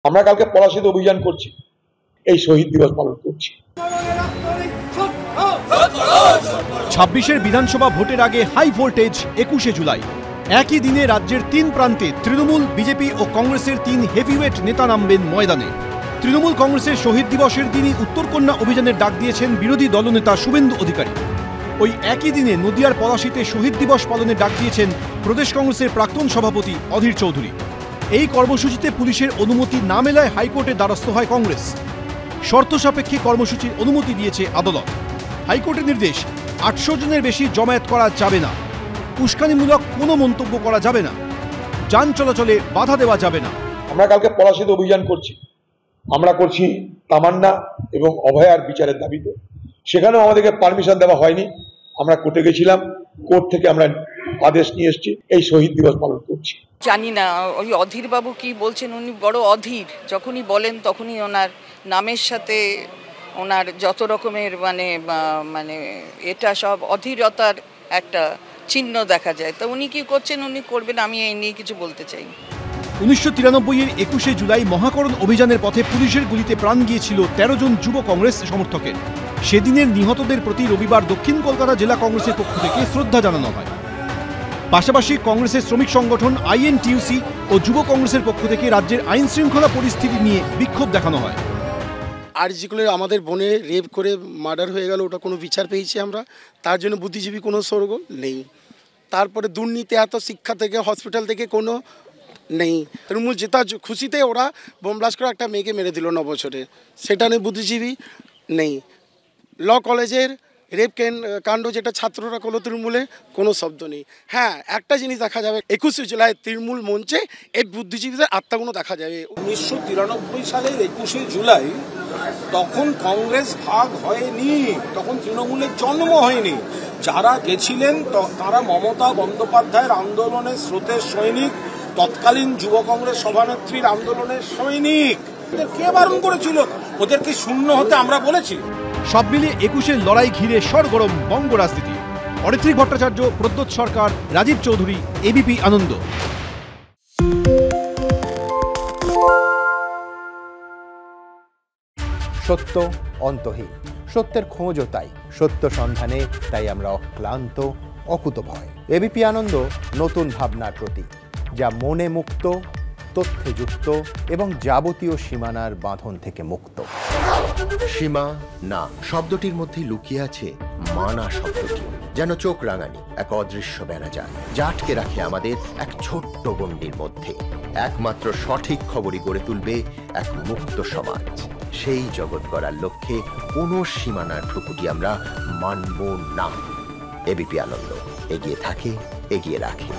আমরা কালকে পলাশীতে অভিযান করছি, এই শহীদ দিবস পালন করছি। ২৬-এর বিধানসভা ভোটের আগে হাই ভোল্টেজ ২১শে জুলাই। একই দিনে রাজ্যের ৩ প্রান্তে তৃণমূল, বিজেপি ও কংগ্রেসের ৩ হেভিওয়েট নেতা নামবেন ময়দানে। তৃণমূল কংগ্রেসের শহীদ দিবসের দিনই উত্তরকন্যা অভিযানের ডাক দিয়েছেন বিরোধী দলনেতা শুভেন্দু অধিকারী। ওই একই দিনে নদিয়ার পলাশীতে শহীদ দিবস পালনের ডাক দিয়েছেন প্রদেশ কংগ্রেসের প্রাক্তন সভাপতি অধীর চৌধুরী। এই কর্মসূচিতে পুলিশের অনুমতি না মেলায় হাইকোর্টে দ্বারস্থ হয় কংগ্রেস। শর্ত সাপেক্ষে কর্মসূচির অনুমতি দিয়েছে আদালত। হাইকোর্টের নির্দেশ, ৮০০ জনের বেশি জমায়েত করা যাবে না, উস্কানিমূলক কোনো মন্তব্য করা যাবে না, যান চলাচলে বাধা দেওয়া যাবে না। আমরা কালকে পলাশীতে অভিযান করছি, আমরা করছি তামান্না এবং অভয়ার বিচারের দাবিতে। সেখানেও আমাদেরকে পারমিশন দেওয়া হয়নি, আমরা কোর্টে গেছিলাম, কোর্ট থেকে আমরা আদেশ নিয়ে এসেছি, এই শহীদ দিবস পালন করছি। জানি না ওই অধীর বাবু কি বলছেন, উনি বড় অধীর, যখনই বলেন তখনই ওনার নামের সাথে ওনার যত রকমের মানে এটা সব অধীরতার একটা চিহ্ন দেখা যায়। তো উনি কি করছেন, উনি করবেন, আমি এই নিয়ে কিছু বলতে চাই। ১৯৯৩-এর ২১শে জুলাই মহাকরণ অভিযানের পথে পুলিশের গুলিতে প্রাণ গিয়েছিল ১৩ জন যুব কংগ্রেস সমর্থকের। সেদিনের নিহতদের প্রতি রবিবার দক্ষিণ কলকাতা জেলা কংগ্রেসের পক্ষ থেকে শ্রদ্ধা জানানো হয়। পাশাপাশি কংগ্রেসের শ্রমিক সংগঠন INTUC ও যুব কংগ্রেসের পক্ষ থেকে রাজ্যের আইন শৃঙ্খলা পরিস্থিতি নিয়ে বিক্ষোভ দেখানো হয়। আরজিকুলের আমাদের বোনে রেপ করে মার্ডার হয়ে গেল, ওটা কোনো বিচার পেয়েছি আমরা? তার জন্য বুদ্ধিজীবী কোনো স্বর্গ নেই। তারপরে দুর্নীতি এত শিক্ষা থেকে হসপিটাল থেকে কোনো নেই। তৃণমূল জেতা খুশিতে ওরা বোম ব্লাস্ট করে একটা মেয়েকে মেরে দিল 9 বছরে, সেটা নিয়ে বুদ্ধিজীবী নেই। ল কলেজের রেপ কাণ্ড যেটা ছাত্ররা করলো তৃণমূলে, কোনো শব্দ নেই। হ্যাঁ, একটা জিনিস দেখা যাবে 21শে জুলাই তৃণমূল মঞ্চে এই বুদ্ধিজীবীদের আত্মাগুলো দেখা যাবে। 1993 সালের 21শে জুলাই তখন কংগ্রেস ভাগ হয়নি, তখন তৃণমূলের জন্ম হয়নি। যারা গেছিলেন তারা মমতা বন্দ্যোপাধ্যায়ের আন্দোলনের স্রোতের সৈনিক, তৎকালীন যুব কংগ্রেস সভানেত্রীর আন্দোলনের সৈনিক। কে বারণ করেছিল ওদেরকে শূন্য হতে? আমরা বলেছি। সব মিলিয়ে ২১শে লড়াই ঘিরে সরগরম বঙ্গ রাজনীতি। অরিত্রিক ভট্টাচার্য, প্রদ্যোৎ সরকার, রাজীব চৌধুরী, ABP আনন্দ। সত্য অন্তহীন, সত্যের খোঁজও তাই, সত্য সন্ধানে তাই আমরা অক্লান্ত, অকুতভয়। ABP আনন্দ নতুন ভাবনার প্রতীক, যা মনে মুক্ত, তথ্যে যুক্ত এবং যাবতীয় সীমানার বাঁধন থেকে মুক্ত। সীমা না শব্দটির মধ্যে লুকিয়ে আছে মানা শব্দটি, যেন চোখ রাঙানি এক অদৃশ্য বেড়াজাল, যা আটকে রাখে আমাদের এক ছোট্ট গণ্ডির মধ্যে। একমাত্র সঠিক খবরই গড়ে তুলবে এক মুক্ত সমাজ। সেই জগৎ গড়ার লক্ষ্যে কোনো সীমানার ঠুকুটি আমরা মানব না। ABP আনন্দ এগিয়ে থাকে, এগিয়ে রাখে।